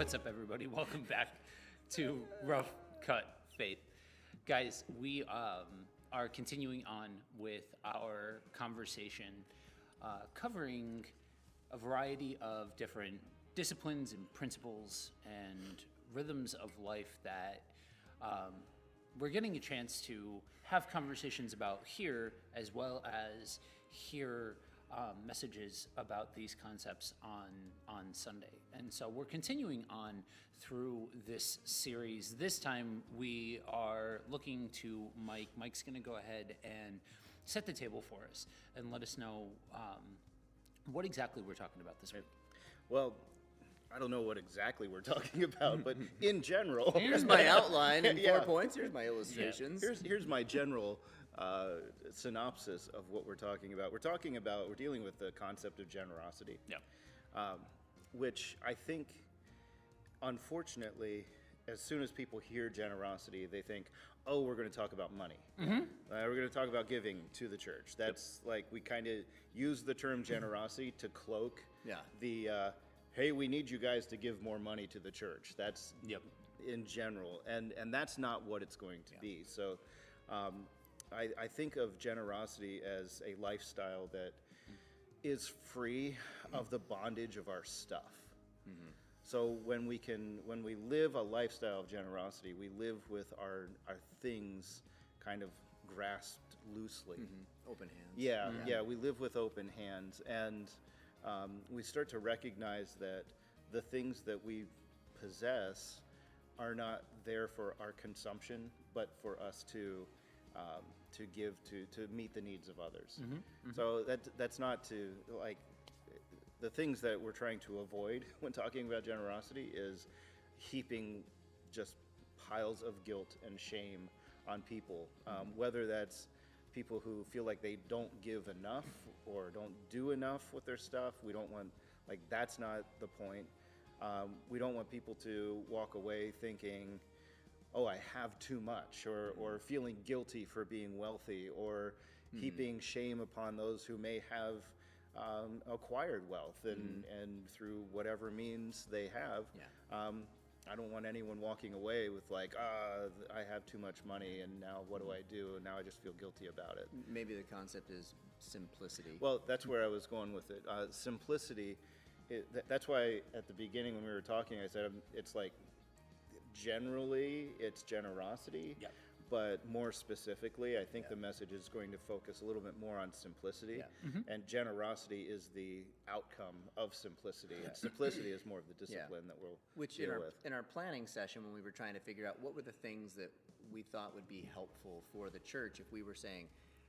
What's up, everybody? Welcome back to Rough Cut Faith. Guys, we are continuing on with our conversation covering a variety of different disciplines and principles and rhythms of life that we're getting a chance to have conversations about here, as well as hear messages about these concepts on Sunday. And so we're continuing on through this series. This time we are looking to Mike. Mike's going to go ahead and set the table for us and let us know what exactly we're talking about this week. Well, I don't know what exactly we're talking about, but in general, Here's my outline in 4 Yeah. points. Here's my illustrations. here's my general synopsis of what we're talking about. We're dealing with the concept of generosity, which I think, unfortunately, as soon as people hear generosity, they think, oh, we're going to talk about money. We're going to talk about giving to the church. That's like, we kind of use the term generosity to cloak the, hey, we need you guys to give more money to the church. That's in general. And that's not what it's going to be. So I think of generosity as a lifestyle that is free of the bondage of our stuff. So when we live a lifestyle of generosity, we live with our things kind of grasped loosely. Open hands. Yeah, we live with open hands, and we start to recognize that the things that we possess are not there for our consumption, but for us to give to meet the needs of others. So that's not to, like, the things that we're trying to avoid when talking about generosity is heaping just piles of guilt and shame on people, whether that's people who feel like they don't give enough or don't do enough with their stuff. We don't want, like, that's not the point. We don't want people to walk away thinking, oh, I have too much, or feeling guilty for being wealthy, or heaping shame upon those who may have acquired wealth and through whatever means they have. I don't want anyone walking away with like, I have too much money and now what do I do? And now I just feel guilty about it. Maybe the concept is simplicity. Well, that's where I was going with it. Simplicity, that's why at the beginning when we were talking, I said it's like, generally it's generosity. But more specifically, I think the message is going to focus a little bit more on simplicity. And generosity is the outcome of simplicity. And simplicity is more of the discipline that we'll deal with. In our planning session, when we were trying to figure out what were the things that we thought would be helpful for the church, if we were saying,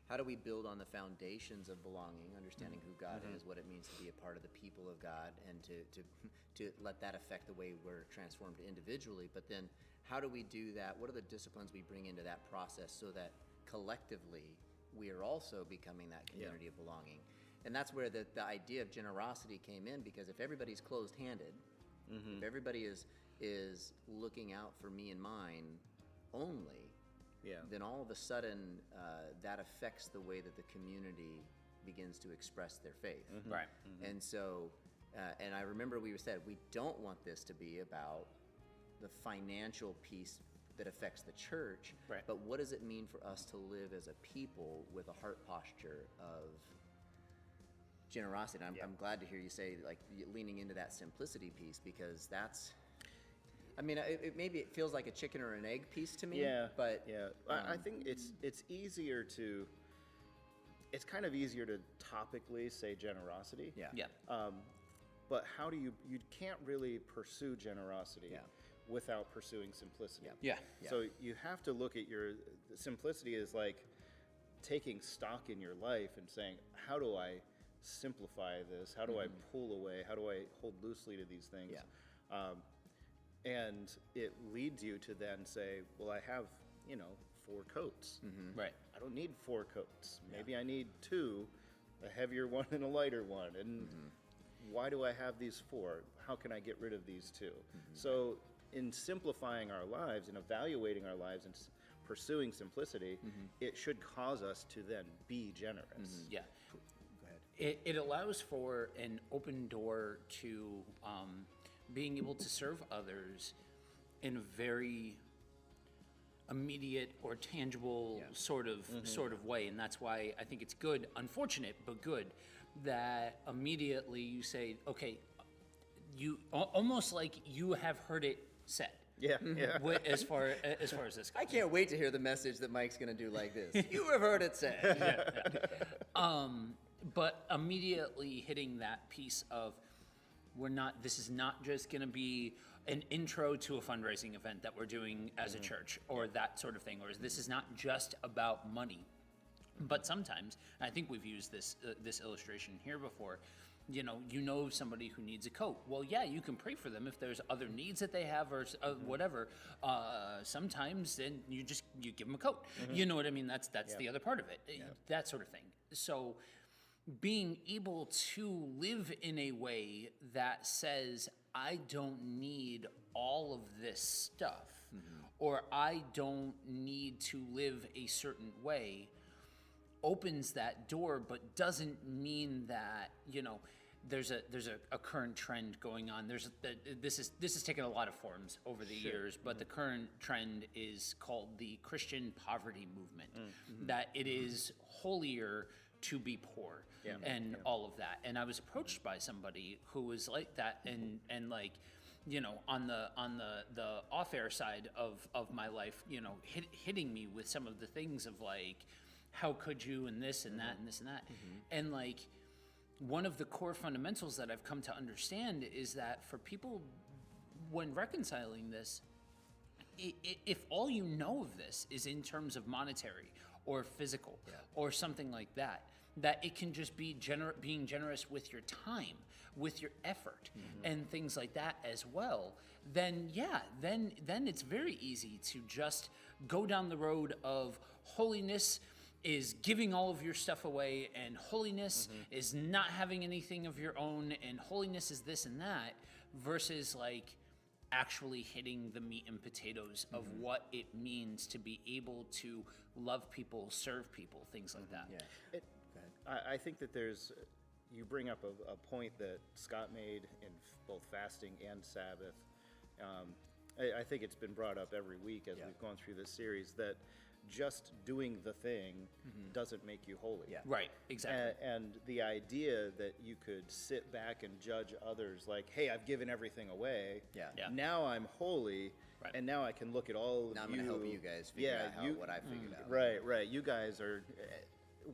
how do we build on the foundations of belonging, understanding who God is, what it means to be a part of the people of God, and to let that affect the way we're transformed individually, but then how do we do that? What are the disciplines we bring into that process so that collectively we are also becoming that community of belonging? And that's where the idea of generosity came in, because if everybody's closed-handed, if everybody is looking out for me and mine only, then all of a sudden that affects the way that the community begins to express their faith. And so, and I remember we said, we don't want this to be about the financial piece that affects the church, but what does it mean for us to live as a people with a heart posture of generosity? And I'm glad to hear you say, like, leaning into that simplicity piece, because that's, I mean, maybe it feels like a chicken or an egg piece to me. But I think it's easier to, it's kind of easier to topically say generosity. But how do you can't really pursue generosity without pursuing simplicity. So you have to look at simplicity is like taking stock in your life and saying, how do I simplify this? How do I pull away? How do I hold loosely to these things? And it leads you to then say, well, I have, 4 coats. I don't need 4 coats. Maybe I need 2, a heavier one and a lighter one. And why do I have these 4? How can I get rid of these 2? So in simplifying our lives and evaluating our lives and pursuing simplicity, it should cause us to then be generous. Go ahead. It allows for an open door to being able to serve others in a very immediate or tangible sort of way. And that's why I think it's good, unfortunate but good, that immediately you say, okay, you almost like you have heard it said. Yeah, yeah. As far as this goes. I can't wait to hear the message that Mike's going to do like this. You have heard it said. But immediately hitting that piece of this is not just going to be an intro to a fundraising event that we're doing as a church or that sort of thing, or this is not just about money. But sometimes, and I think we've used this illustration here before, you know somebody who needs a coat. Well, yeah, you can pray for them if there's other needs that they have or whatever. Sometimes then you give them a coat. You know what I mean? That's the other part of it. That sort of thing. So being able to live in a way that says, I don't need all of this stuff, or I don't need to live a certain way, opens that door, but doesn't mean that, there's a current trend going on. This has taken a lot of forms over the years, but the current trend is called the Christian poverty movement. That it is holier to be poor and all of that. And I was approached by somebody who was like that, and like, on the off-air side of my life, hitting me with some of the things of like, how could you, and this and that and this and that. And like, one of the core fundamentals that I've come to understand is that for people, when reconciling this, if all you know of this is in terms of monetary or physical or something like that, that it can just be being generous with your time, with your effort, and things like that as well, then it's very easy to just go down the road of holiness is giving all of your stuff away, and holiness is not having anything of your own, and holiness is this and that, versus like actually hitting the meat and potatoes of what it means to be able to love people, serve people, things like that. I think that you bring up a point that Scott made in both fasting and Sabbath. I think it's been brought up every week as we've gone through this series, that just doing the thing doesn't make you holy. Right, exactly. And the idea that you could sit back and judge others like, hey, I've given everything away. Now I'm holy, and now I can look at all of Now I'm you. going to help you guys figure out what I figured out. Right. You guys are,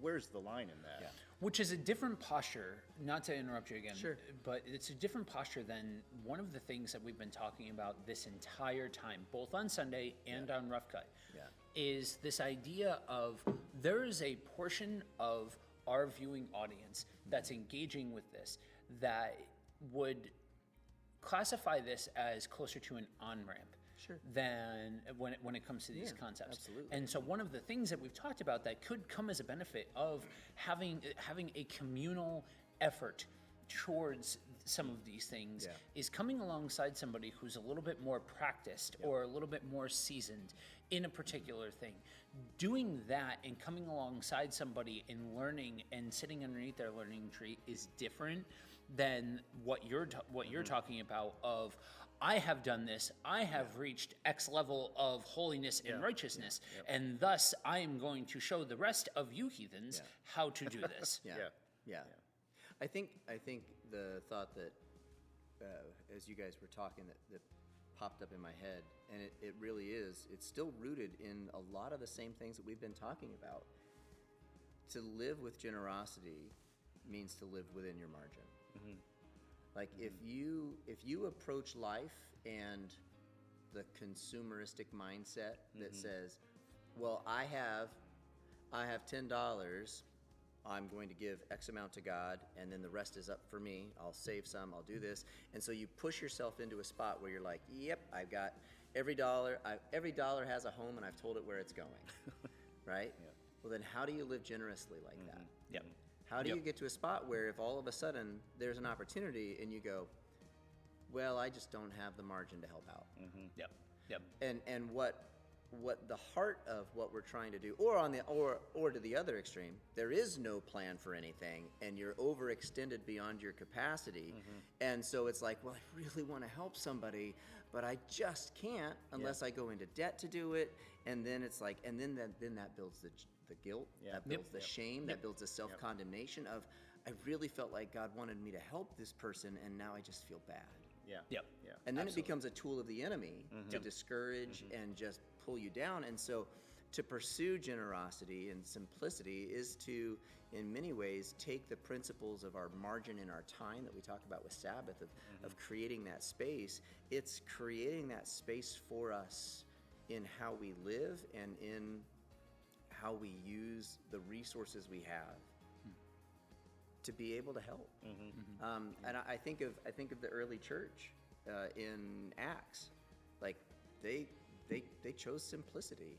where's the line in that? Which is a different posture, not to interrupt you again, Sure. but it's a different posture than one of the things that we've been talking about this entire time, both on Sunday and on Rough Cut, is this idea of there is a portion of our viewing audience that's engaging with this that would classify this as closer to an on-ramp. Than when it comes to these concepts. Absolutely. And so one of the things that we've talked about that could come as a benefit of having a communal effort towards some of these things is coming alongside somebody who's a little bit more practiced or a little bit more seasoned in a particular thing. Doing that and coming alongside somebody and learning and sitting underneath their learning tree is different than what you're talking about of, I have done this, I have reached X level of holiness and righteousness, and thus I am going to show the rest of you heathens how to do this. I think the thought that, as you guys were talking, that popped up in my head, and it really is, it's still rooted in a lot of the same things that we've been talking about. To live with generosity means to live within your margin. Like if you approach life and the consumeristic mindset that says, well, I have $10, I'm going to give X amount to God, and then the rest is up for me. I'll save some, I'll do this. And so you push yourself into a spot where you're like, yep, I've got every dollar has a home, and I've told it where it's going, right? Well, then how do you live generously like that? How do you get to a spot where if all of a sudden there's an opportunity and you go, well, I just don't have the margin to help out. Yep. And what what the heart of what we're trying to do, or or to the other extreme, there is no plan for anything, and you're overextended beyond your capacity, and so it's like, well, I really want to help somebody, but I just can't unless I go into debt to do it, and then it's like, and then that builds the guilt, that builds the shame, that builds the self-condemnation of, I really felt like God wanted me to help this person, and now I just feel bad. Yeah. Yep. Yeah. And then absolutely. it becomes a tool of the enemy to discourage and just pull you down. And so to pursue generosity and simplicity is to, in many ways, take the principles of our margin in our time that we talked about with Sabbath, of creating that space. It's creating that space for us in how we live and in how we use the resources we have to be able to help. And I think of the early church in Acts, like they chose simplicity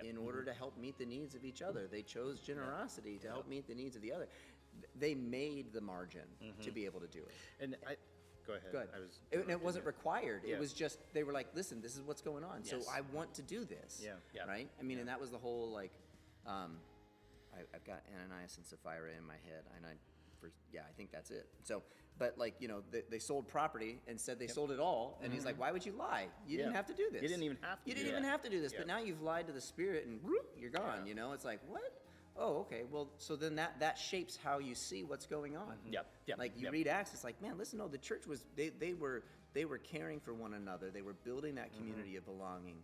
in order to help meet the needs of each other. They chose generosity to help meet the needs of the other. They made the margin to be able to do it. And go ahead. Good. And it wasn't required. It was just, they were like, listen, this is what's going on. So I want to do this. Yeah. Right? I mean, and that was the whole, like, I've got Ananias and Sapphira in my head, and I think that's it. So, but like, you know, they sold property and said they sold it all, and he's like, why would you lie? You didn't have to do this. You didn't even have to You do didn't that. even have to do this, but Yeah. now you've lied to the Spirit, and whoop, you're gone. Yeah. You know, it's like, what? Oh, okay. Well, so then that shapes how you see what's going on. Yep. Like you read Acts, it's like, man, listen, no, the church was they were caring for one another. They were building that community of belonging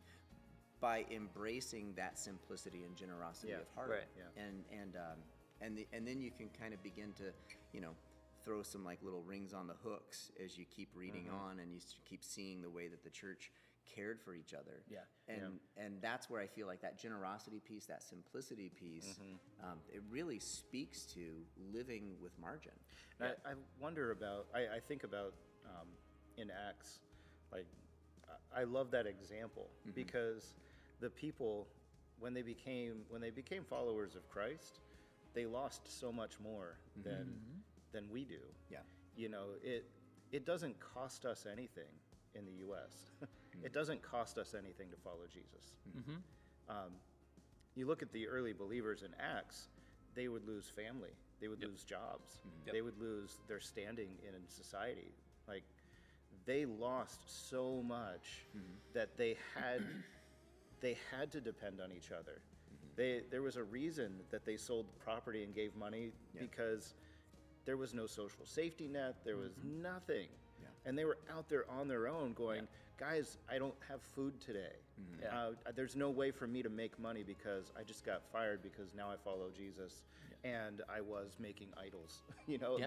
by embracing that simplicity and generosity of heart. Right. Yeah. And then you can kind of begin to, you know, throw some like little rings on the hooks as you keep reading on and you keep seeing the way that the church cared for each other. Yeah. And that's where I feel like that generosity piece, that simplicity piece, it really speaks to living with margin. I wonder about, I think about in Acts, like, I love that example because the people, when they became followers of Christ, they lost so much more than we do. Yeah. You know, it doesn't cost us anything in the U.S. It doesn't cost us anything to follow Jesus. You look at the early believers in Acts, they would lose family, they would lose jobs, they would lose their standing in society. Like, they lost so much that they had to depend on each other. There was a reason that they sold property and gave money because there was no social safety net, there was nothing. And they were out there on their own going, guys, I don't have food today. There's no way for me to make money because I just got fired because now I follow Jesus and I was making idols. You know,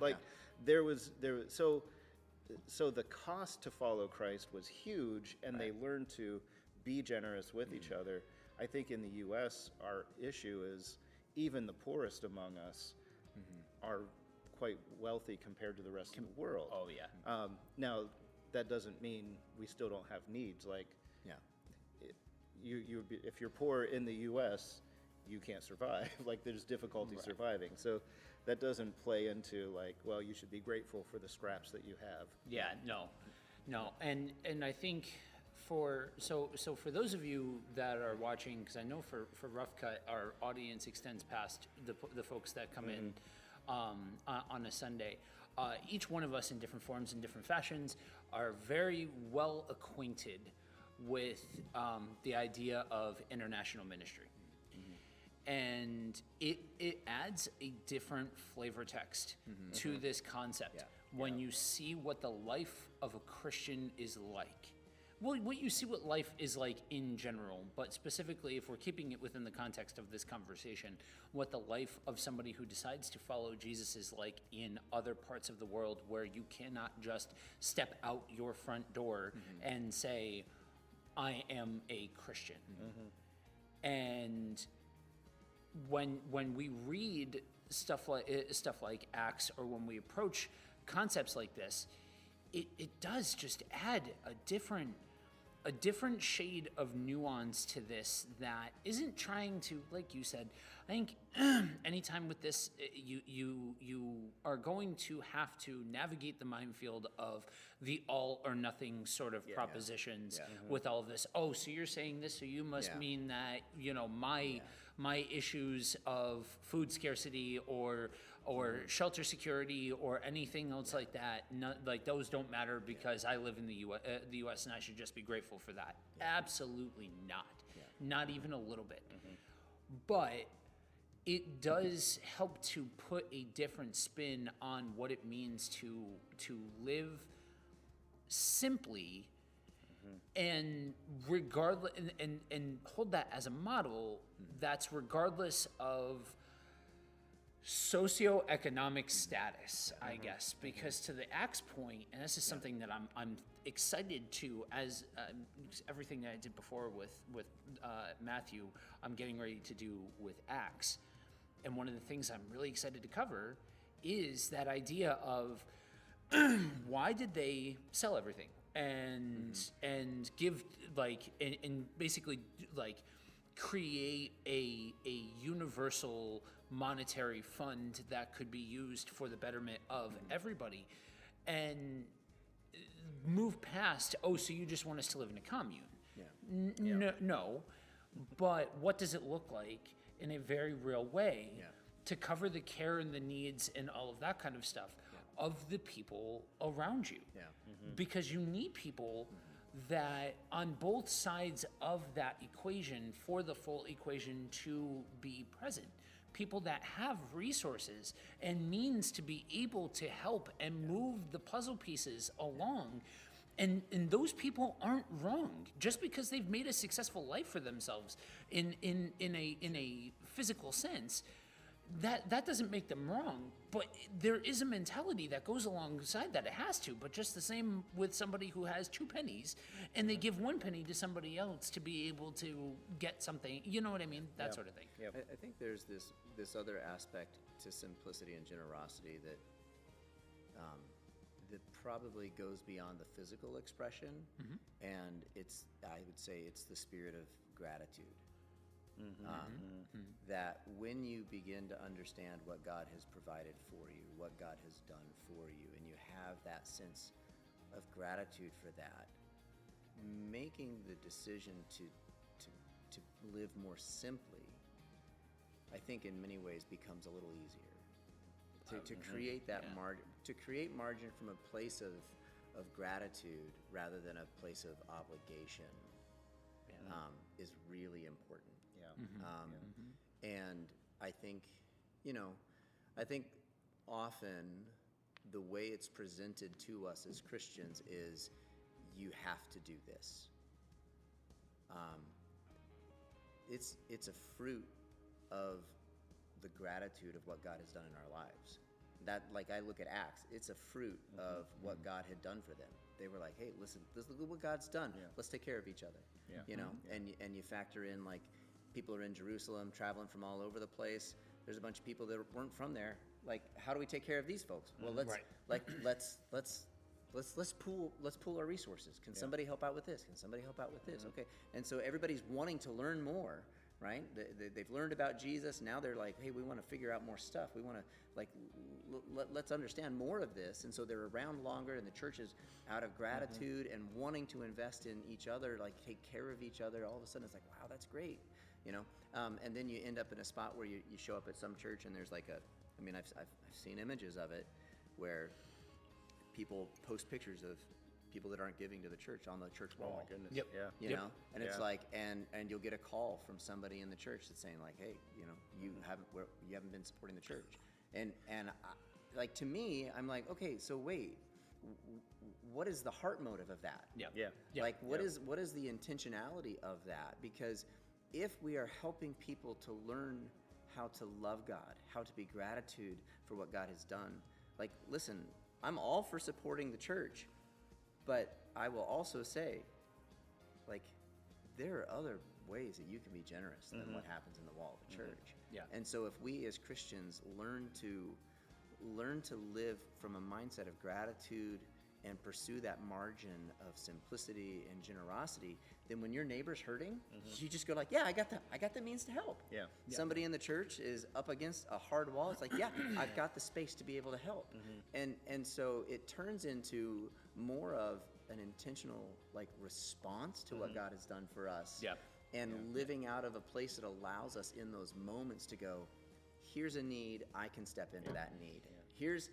there was so the cost to follow Christ was huge, and they learned to be generous with each other. I think in the U.S., our issue is even the poorest among us are quite wealthy compared to the rest of the world. Oh, yeah. Now, that doesn't mean we still don't have needs. Like, if you're poor in the U.S., you can't survive. Like, there's difficulty surviving. So that doesn't play into, like, well, you should be grateful for the scraps that you have. Yeah, no, and I think for those of you that are watching, because I know for Rough Cut, our audience extends past the folks that come in on a Sunday. Each one of us, in different forms and different fashions, are very well acquainted with the idea of international ministry. And it adds a different flavor text to this concept when you see what the life of a Christian is like. Well, what you see what life is like in general, but specifically if we're keeping it within the context of this conversation, what the life of somebody who decides to follow Jesus is like in other parts of the world where you cannot just step out your front door and say, I am a Christian. And when we read stuff like Acts, or when we approach concepts like this, it does just add a different a different shade of nuance to this that isn't trying to, like you said, I think anytime with this, you are going to have to navigate the minefield of the all or nothing sort of propositions with all of this. Oh, so you're saying this, so you must mean that, my issues of food scarcity or shelter security or anything else like that, like those don't matter because I live in the U.S. and I should just be grateful for that. Absolutely not. Not even a little bit. But it does help to put a different spin on what it means to live simply and regardless and hold that as a model that's regardless of socioeconomic status, I guess, because to the Acts point, and this is something that I'm excited to, as everything that I did before with Matthew, I'm getting ready to do with Acts, and one of the things I'm really excited to cover is that idea of why did they sell everything and give and basically create a universal monetary fund that could be used for the betterment of everybody and move past, oh, so you just want us to live in a commune. No, but what does it look like in a very real way to cover the care and the needs and all of that kind of stuff of the people around you? Because you need people that on both sides of that equation for the full equation to be present. People that have resources and means to be able to help and move the puzzle pieces along. And those people aren't wrong. Just because they've made a successful life for themselves in a physical sense, that doesn't make them wrong. But there is a mentality that goes alongside that. It has to. But just the same with somebody who has 2 pennies and they give 1 penny to somebody else to be able to get something. You know what I mean? That sort of thing. I think there's this other aspect to simplicity and generosity that that probably goes beyond the physical expression, and I would say it's the spirit of gratitude. That when you begin to understand what God has provided for you, what God has done for you, and you have that sense of gratitude for that, making the decision to live more simply, I think in many ways becomes a little easier. To create that margin, to create margin from a place of gratitude rather than a place of obligation, is really important. And I think, I think often the way it's presented to us as Christians is you have to do this. It's a fruit of the gratitude of what God has done in our lives. That, like, I look at Acts, it's a fruit of what God had done for them. They were like, hey, listen, look at what God's done. Let's take care of each other. And you factor in, like, people are in Jerusalem, traveling from all over the place. There's a bunch of people that weren't from there. Like, how do we take care of these folks? Well, let's pool our resources. Can somebody help out with this? Can somebody help out with this? Okay. And so everybody's wanting to learn more, right? They've learned about Jesus. Now they're like, hey, we want to figure out more stuff. We want to, like, let's understand more of this. And so they're around longer, and the church is out of gratitude and wanting to invest in each other, like take care of each other. All of a sudden it's like, wow, that's great. And then you end up in a spot where you show up at some church and there's like I've seen images of it where people post pictures of people that aren't giving to the church on the church wall. Oh my goodness. And it's like, and you'll get a call from somebody in the church that's saying like, hey, you haven't been supporting the church. And like, to me, I'm like, okay, so wait, what is the heart motive of that? Like, what is the intentionality of that? Because if we are helping people to learn how to love God, how to be gratitude for what God has done, like, listen, I'm all for supporting the church, but I will also say, like, there are other ways that you can be generous than what happens in the wall of the church. And so if we as Christians learn to live from a mindset of gratitude and pursue that margin of simplicity and generosity, then when your neighbor's hurting, you just go like, yeah, I got the means to help. Yeah. Somebody in the church is up against a hard wall. It's like, yeah, I've got the space to be able to help. And so it turns into more of an intentional like response to what God has done for us. Yeah. And living out of a place that allows us in those moments to go, here's a need, I can step into that need. Here's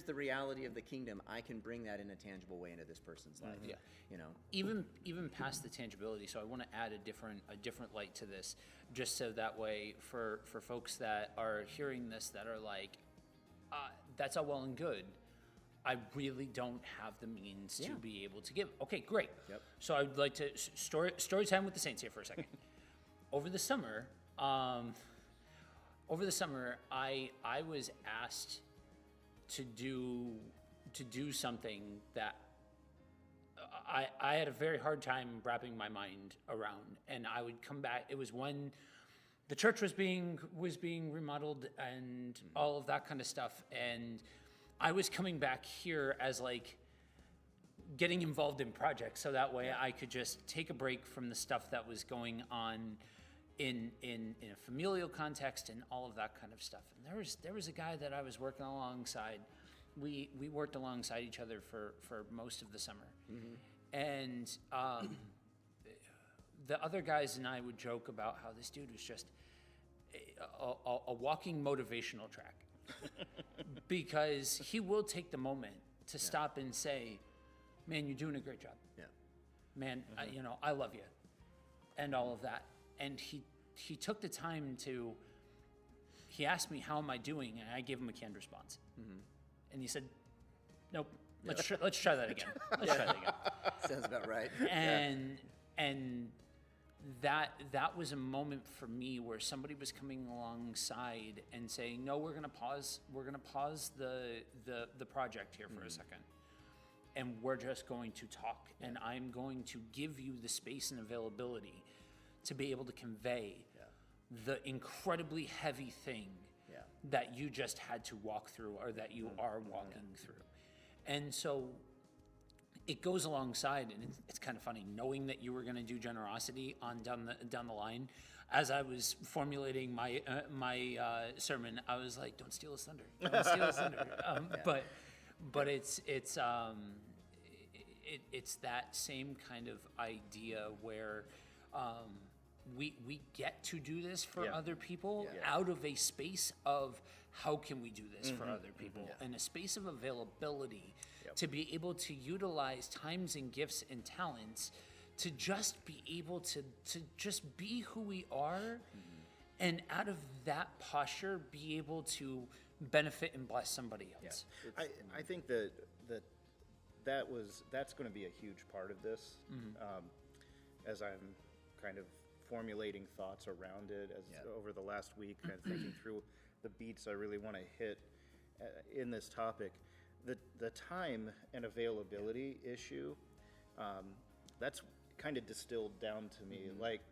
the reality of the kingdom. I can bring that in a tangible way into this person's life. Yeah. You know. Even past the tangibility. So I want to add a different light to this, just so that way for folks that are hearing this that are like, that's all well and good. I really don't have the means to be able to give. Okay, great. Yep. So I'd like to story time with the saints here for a second. Over the summer, I was asked to do something that I had a very hard time wrapping my mind around, and I would come back. It was when the church was being remodeled and all of that kind of stuff, and I was coming back here as like getting involved in projects, so that way I could just take a break from the stuff that was going on in a familial context and all of that kind of stuff. And there was a guy that I was working alongside. We worked alongside each other for most of the summer, and the other guys and I would joke about how this dude was just a walking motivational track. Because he will take the moment to stop and say, man, you're doing a great job. Yeah. Man, I love you. And all of that. And he took the time he asked me, how am I doing? And I gave him a canned response. And he said, nope, let's try that again. Let's try that again. Sounds about right. And that was a moment for me where somebody was coming alongside and saying, no, we're gonna pause the project here for a second. And we're just going to talk, and I'm going to give you the space and availability to be able to convey the incredibly heavy thing that you just had to walk through, or that you are walking through. And so it goes alongside, and it's kind of funny, knowing that you were going to do generosity on down the line. As I was formulating my sermon, I was like, "Don't steal his thunder! Don't steal his thunder!" But it's that same kind of idea where we get to do this for other people out of a space of how can we do this for other people, and a space of availability to be able to utilize times and gifts and talents to just be able to just be who we are, and out of that posture be able to benefit and bless somebody else. I think that's going to be a huge part of this, as I'm kind of formulating thoughts around it over the last week, kind of thinking through the beats I really want to hit in this topic. The time and availability issue, that's kind of distilled down to me. Like,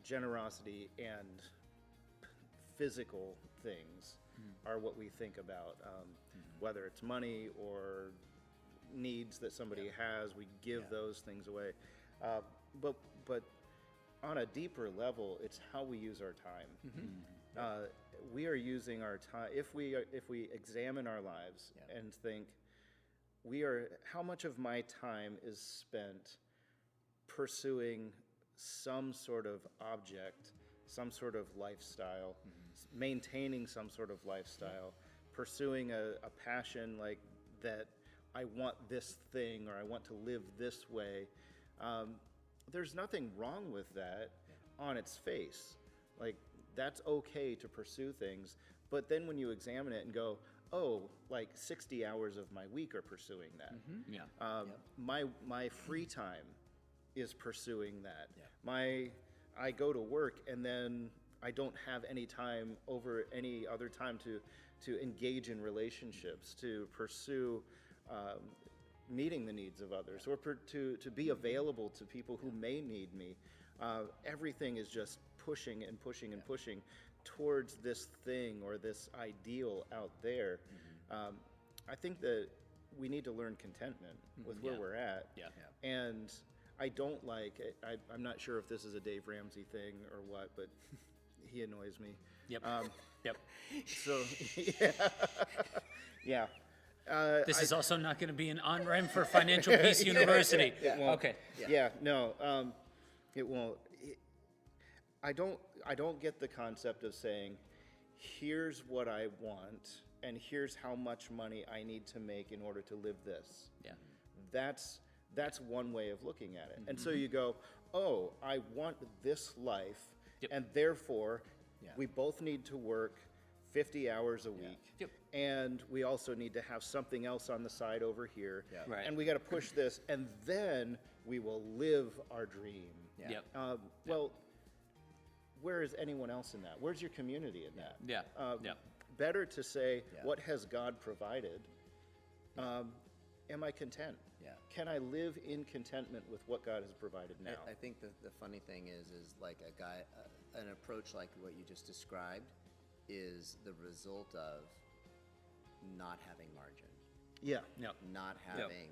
generosity and physical things are what we think about. Whether it's money or needs that somebody has, we give those things away. But on a deeper level, it's how we use our time. We are using our time. If we examine our lives and think, how much of my time is spent pursuing some sort of object, some sort of lifestyle, maintaining some sort of lifestyle, pursuing a passion like that. I want this thing, or I want to live this way. There's nothing wrong with that on its face. Like, that's okay to pursue things. But then when you examine it and go, oh, like 60 hours of my week are pursuing that. My free time is pursuing that. I go to work and then I don't have any time over any other time to engage in relationships, to pursue meeting the needs of others, or to be available to people who may need me. Everything is just pushing and pushing and pushing towards this thing or this ideal out there. I think that we need to learn contentment with where Yeah. we're at. Yeah. And I don't like it. I'm not sure if this is a Dave Ramsey thing or what, but he annoys me. Yep. Yep. So, yeah. This is also not going to be an on-ramp for Financial Peace University. It won't. Okay. Yeah, no, it won't. I don't get the concept of saying, here's what I want, and here's how much money I need to make in order to live this. Yeah. That's one way of looking at it. And so you go, oh, I want this life, Yep. and therefore, Yeah. we both need to work 50 hours a week. Yep. And we also need to have something else on the side over here. Yeah. Right. And we got to push this, and then we will live our dream. Yeah. Yep. Well, where is anyone else in that? Where's your community in that? Yeah. Yeah. Better to say, Yeah. what has God provided? Am I content? Yeah. Can I live in contentment with what God has provided now? I think the funny thing is like an approach like what you just described is the result of not having margin, Yeah. Yep. not having,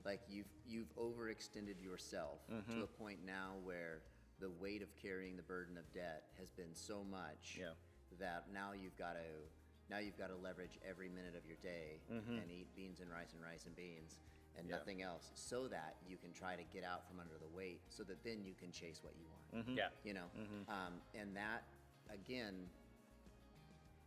like you've overextended yourself to a point now where the weight of carrying the burden of debt has been so much Yeah. that now you've got to leverage every minute of your day and eat beans and rice and beans and Yeah. nothing else, so that you can try to get out from under the weight, so that then you can chase what you want. Yeah. You know, and that again,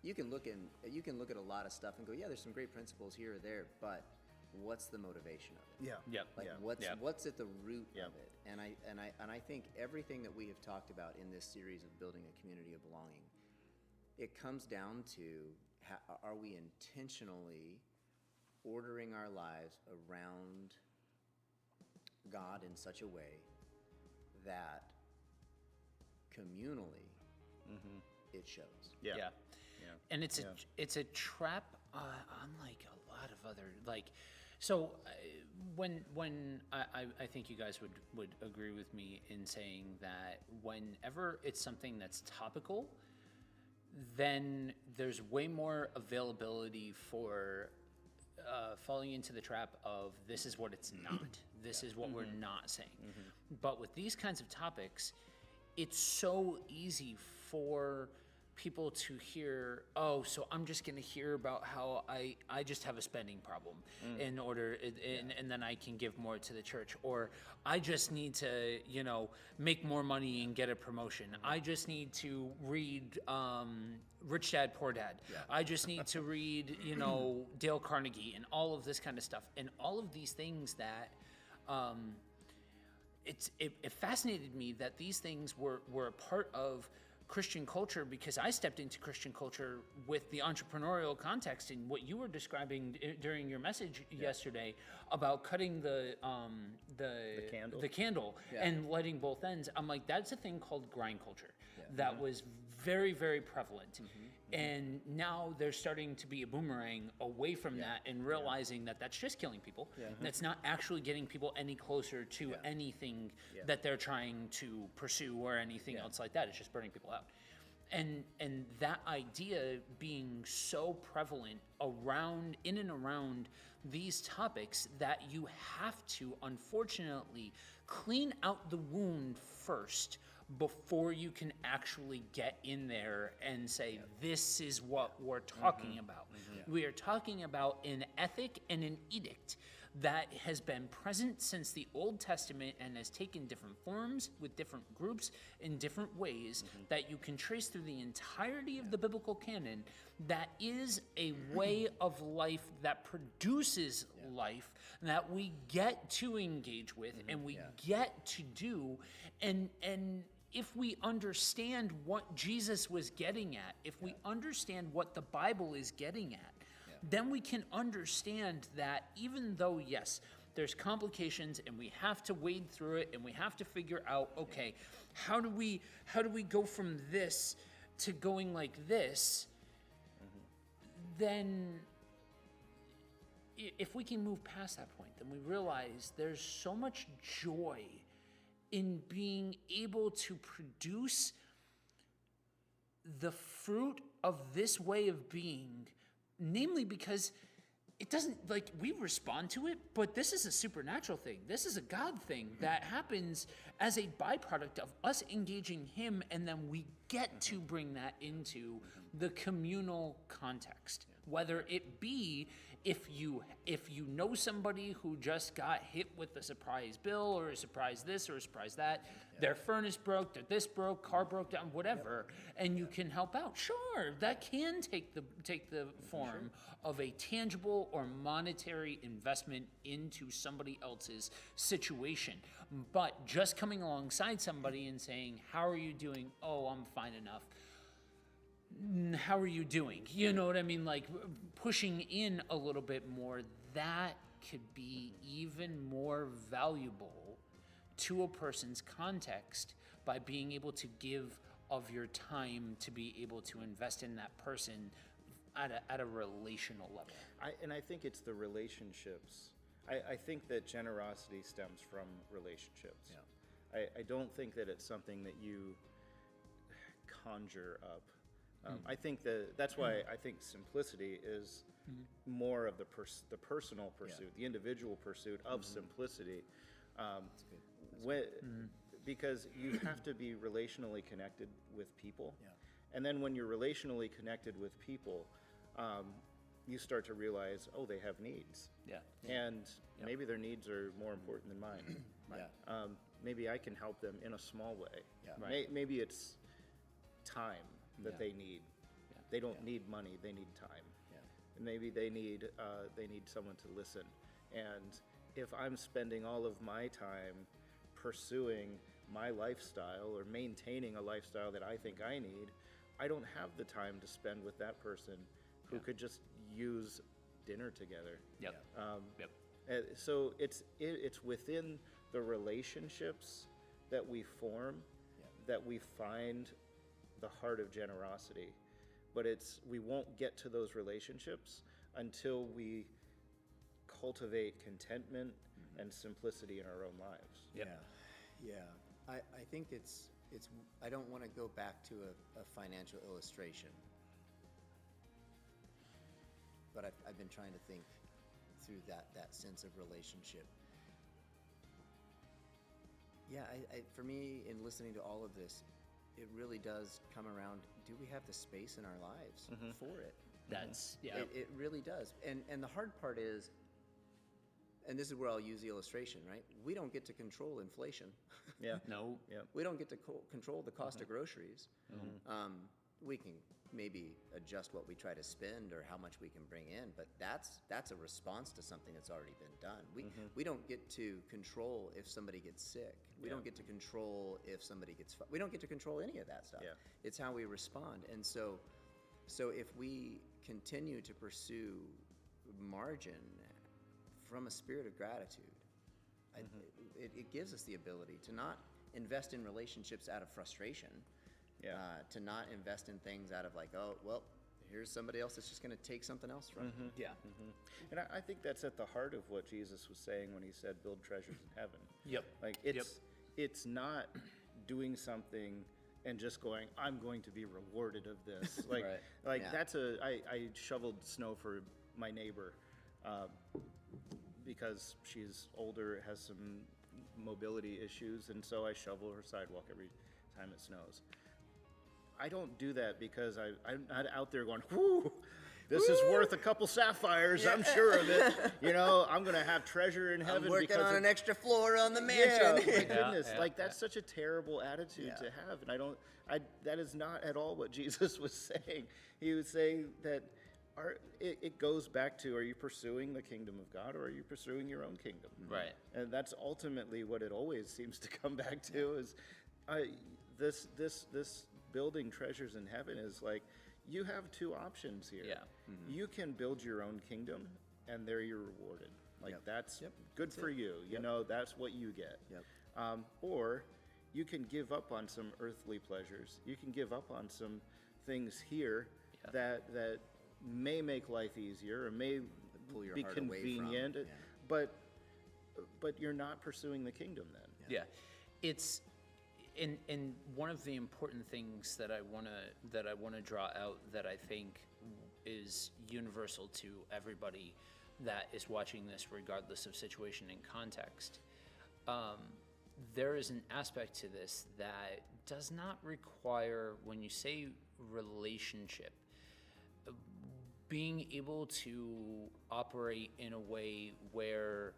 you can look at a lot of stuff and go, yeah, there's some great principles here or there, but what's the motivation of it? Yeah. Yep. Like Yeah. what's at the root Yeah. of it? And I think everything that we have talked about in this series of building a community of belonging, it comes down to are we intentionally ordering our lives around God in such a way that communally it shows. Yeah. Yeah. Yeah. And it's Yeah. it's a trap, unlike a lot of other like. So when I think you guys would agree with me in saying that whenever it's something that's topical, then there's way more availability for falling into the trap of this is what it's not. This is what we're not saying. But with these kinds of topics, it's so easy for people to hear, oh, so I'm just going to hear about how I just have a spending problem in order, and then I can give more to the church, or I just need to, make more money and get a promotion. I just need to read Rich Dad, Poor Dad. Yeah. I just need to read, Dale Carnegie and all of this kind of stuff. And all of these things that, it fascinated me that these things were a part of Christian culture, because I stepped into Christian culture with the entrepreneurial context and what you were describing during your message yesterday about cutting the candle Yeah. and lighting both ends. I'm like, that's a thing called grind culture that was very, very prevalent. And now there's starting to be a boomerang away from that, and realizing that that's just killing people. That's not actually getting people any closer to anything that they're trying to pursue or anything else like that. It's just burning people out. And that idea being so prevalent in and around these topics that you have to, unfortunately, clean out the wound first before you can actually get in there and say, this is what we're talking about. We are talking about an ethic and an edict that has been present since the Old Testament and has taken different forms with different groups in different ways that you can trace through the entirety of the biblical canon, that is a way of life that produces life that we get to engage with and we get to do. And if we understand what Jesus was getting at, if we understand what the Bible is getting at, then we can understand that even though, yes, there's complications and we have to wade through it and we have to figure out, okay, how do we go from this to going like this, then if we can move past that point, then we realize there's so much joy in being able to produce the fruit of this way of being, namely because it doesn't, like, we respond to it, but this is a supernatural thing. This is a God thing that happens as a byproduct of us engaging him, and then we get to bring that into the communal context. Whether it be if you know somebody who just got hit with a surprise bill or a surprise this or a surprise that, their furnace broke, their this broke, car broke down, whatever, and you can help out. Sure, that can take the form of a tangible or monetary investment into somebody else's situation. But just coming alongside somebody and saying, "How are you doing?" "Oh, I'm fine enough." "How are you doing?" You know what I mean? Like pushing in a little bit more, that could be even more valuable to a person's context by being able to give of your time to be able to invest in that person at a relational level. I think it's the relationships. I think that generosity stems from relationships. Yeah. I don't think that it's something that you conjure up. I think that's why I think simplicity is more of the personal pursuit, the individual pursuit of simplicity. Because you have to be relationally connected with people. And then when you're relationally connected with people, you start to realize, oh, they have needs. And maybe their needs are more important than mine. Maybe I can help them in a small way. Maybe it's time that they need. They don't need money, they need time. And maybe they need someone to listen. And if I'm spending all of my time pursuing my lifestyle or maintaining a lifestyle that I think I need, I don't have the time to spend with that person who could just use dinner together. So it's within the relationships that we form that we find the heart of generosity. But we won't get to those relationships until we cultivate contentment and simplicity in our own lives. I think it's I don't want to go back to a financial illustration, but I've been trying to think through that sense of relationship. For me, in listening to all of this, it really does come around, do we have the space in our lives for it? It really does. And the hard part is, and this is where I'll use the illustration, right? We don't get to control inflation. No. We don't get to control the cost of groceries. We can maybe adjust what we try to spend or how much we can bring in, but that's a response to something that's already been done. We don't get to control if somebody gets sick. We don't get to control if somebody gets we don't get to control any of that stuff. It's how we respond. And so if we continue to pursue margin from a spirit of gratitude, it gives us the ability to not invest in relationships out of frustration, to not invest in things out of like, oh, well, here's somebody else that's just going to take something else from me. And I think that's at the heart of what Jesus was saying when he said, build treasures in heaven. Like it's not doing something and just going, I'm going to be rewarded of this. That's I shoveled snow for my neighbor because she's older, has some mobility issues, and so I shovel her sidewalk every time it snows. I don't do that because I'm not out there going, whoo, this is worth a couple sapphires, I'm sure of it. I'm going to have treasure in heaven. I'm working on an extra floor on the mansion. Yeah, my goodness. That's such a terrible attitude to have. And that is not at all what Jesus was saying. He was saying that it goes back to, are you pursuing the kingdom of God or are you pursuing your own kingdom? Right. And that's ultimately what it always seems to come back to is this building treasures in heaven is like, you have two options here. You can build your own kingdom and there you're rewarded. That's good for you. That's what you get. Or you can give up on some earthly pleasures. You can give up on some things here that may make life easier or may Pull your be heart away from, convenient, but you're not pursuing the kingdom then. It's and one of the important things that I wanna draw out that I think is universal to everybody that is watching this, regardless of situation and context, there is an aspect to this that does not require, when you say relationship, being able to operate in a way where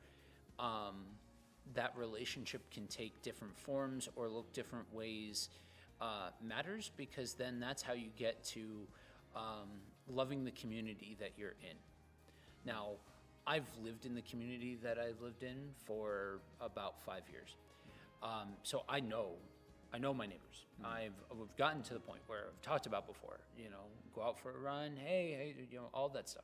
that relationship can take different forms or look different ways matters, because then that's how you get to loving the community that you're in. Now, I've lived in the community that I've lived in for about 5 years. So I know my neighbors. We've gotten to the point where I've talked about before, go out for a run, hey, all that stuff.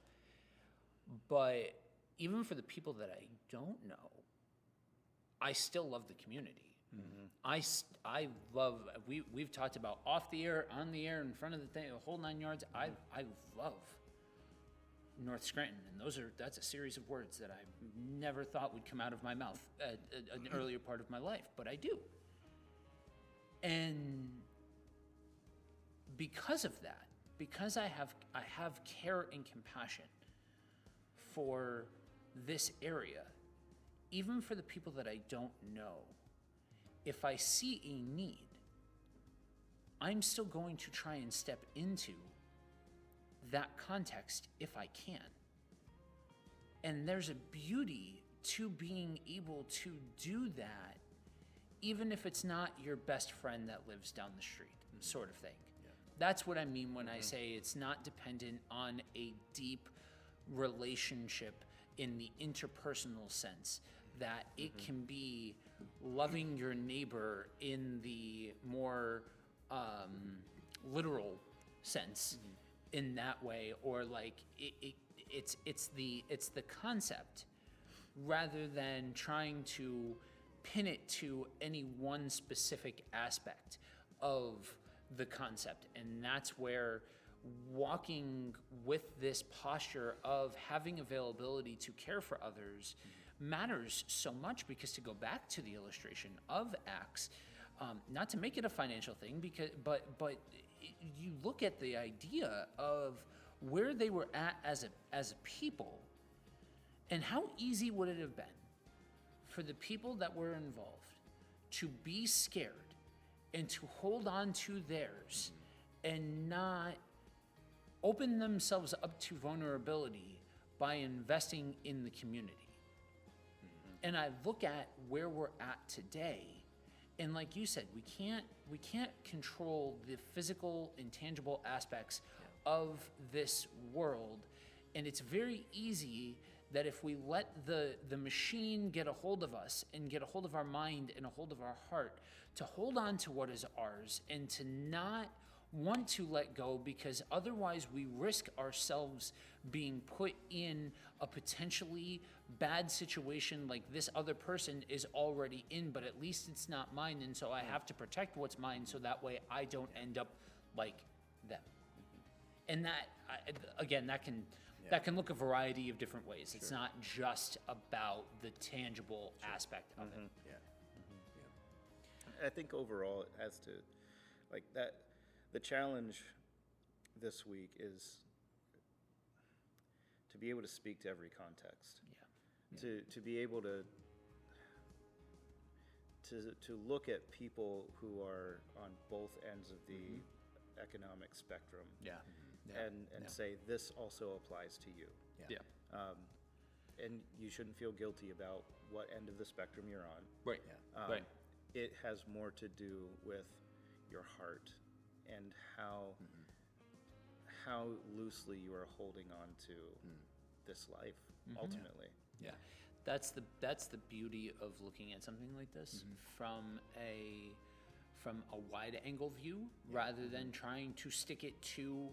But even for the people that I don't know, I still love the community. I love, we've talked about off the air, on the air, in front of the thing, the whole 9 yards. I love North Scranton, and that's a series of words that I never thought would come out of my mouth at an earlier part of my life, but I do. And because of that, because I have care and compassion for this area, even for the people that I don't know, if I see a need, I'm still going to try and step into that context if I can. And there's a beauty to being able to do that, even if it's not your best friend that lives down the street, sort of thing. Yeah. That's what I mean when I say it's not dependent on a deep relationship in the interpersonal sense, that it can be loving your neighbor in the more literal sense in that way, or like it's the concept rather than trying to pin it to any one specific aspect of the concept. And that's where walking with this posture of having availability to care for others matters so much, because to go back to the illustration of Acts, not to make it a financial thing, but you look at the idea of where they were at as a people, and how easy would it have been for the people that were involved to be scared and to hold on to theirs and not open themselves up to vulnerability by investing in the community. And I look at where we're at today, and like you said, we can't control the physical, intangible aspects of this world, and it's very easy that if we let the machine get a hold of us and get a hold of our mind and a hold of our heart, to hold on to what is ours and to not want to let go, because otherwise we risk ourselves being put in a potentially bad situation like this other person is already in, but at least it's not mine, and so I have to protect what's mine so that way I don't end up like them. And that, again, that can look a variety of different ways. Sure. It's not just about the tangible aspect of it. Yeah. I think overall it has to, like that, the challenge this week is to be able to speak to every context. To be able to look at people who are on both ends of the economic spectrum. And say this also applies to you. And you shouldn't feel guilty about what end of the spectrum you're on. Right. Right. It has more to do with your heart and how loosely you are holding on to this life ultimately. Yeah. That's the beauty of looking at something like this from a wide angle view, rather than trying to stick it to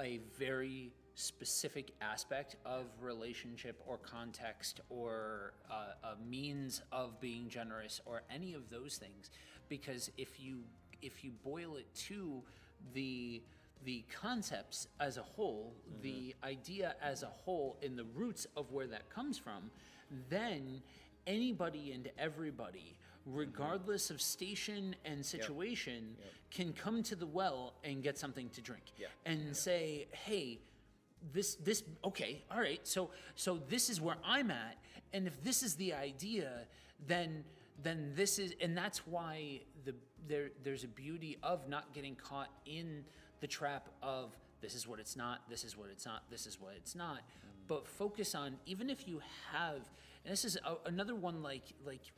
a very specific aspect of relationship or context or a means of being generous or any of those things. Because if you boil it to the concepts as a whole, the idea as a whole, in the roots of where that comes from, then anybody and everybody, regardless of station and situation, can come to the well and get something to drink and say, hey, okay, all right, so this is where I'm at, and if this is the idea, then this is, and that's why there's a beauty of not getting caught in the trap of this is what it's not, this is what it's not, this is what it's not, but focus on, even if you have, and this is another one like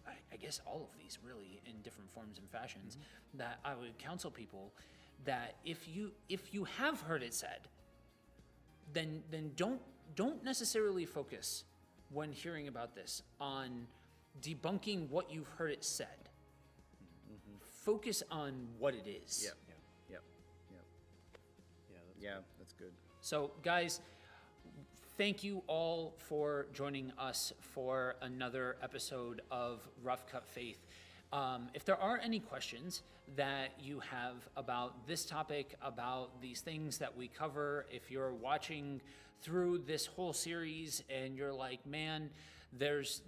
I guess all of these really in different forms and fashions, that I would counsel people that if you have heard it said, then don't necessarily focus when hearing about this on debunking what you've heard it said. Focus on what it is. Yep. Yeah, that's good. So, guys, thank you all for joining us for another episode of Rough Cut Faith. If there are any questions that you have about this topic, about these things that we cover, if you're watching through this whole series and you're like, man, there's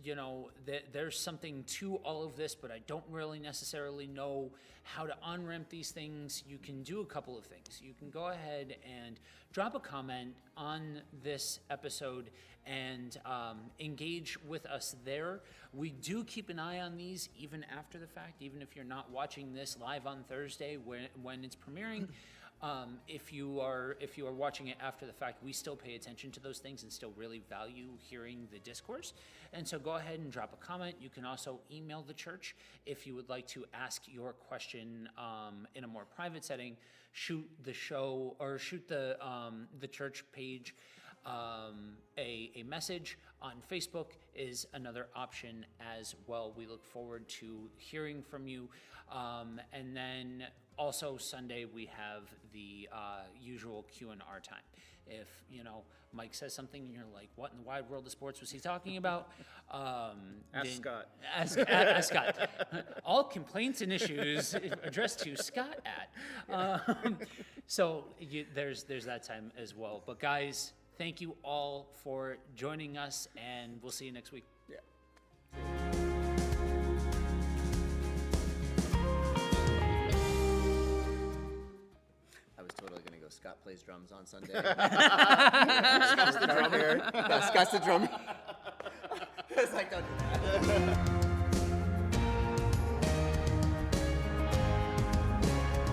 something to all of this, but I don't really necessarily know how to on-ramp these things, you can do a couple of things. You can go ahead and drop a comment on this episode and engage with us there. We do keep an eye on these even after the fact, even if you're not watching this live on Thursday when it's premiering. If you are watching it after the fact, we still pay attention to those things and still really value hearing the discourse. And so go ahead and drop a comment. You can also email the church if you would like to ask your question in a more private setting. Shoot the show or shoot the church page a message on Facebook is another option as well. We look forward to hearing from you. And then also Sunday we have the usual Q&R time. If Mike says something and you're like, what in the wide world of sports was he talking about? Ask Scott. Ask Scott. All complaints and issues addressed to Scott at. So there's that time as well. But guys, thank you all for joining us, and we'll see you next week. Yeah. I was totally going to go, Scott plays drums on Sunday. Scott's the drummer. Yeah, Scott's the drummer. It's like, don't do that.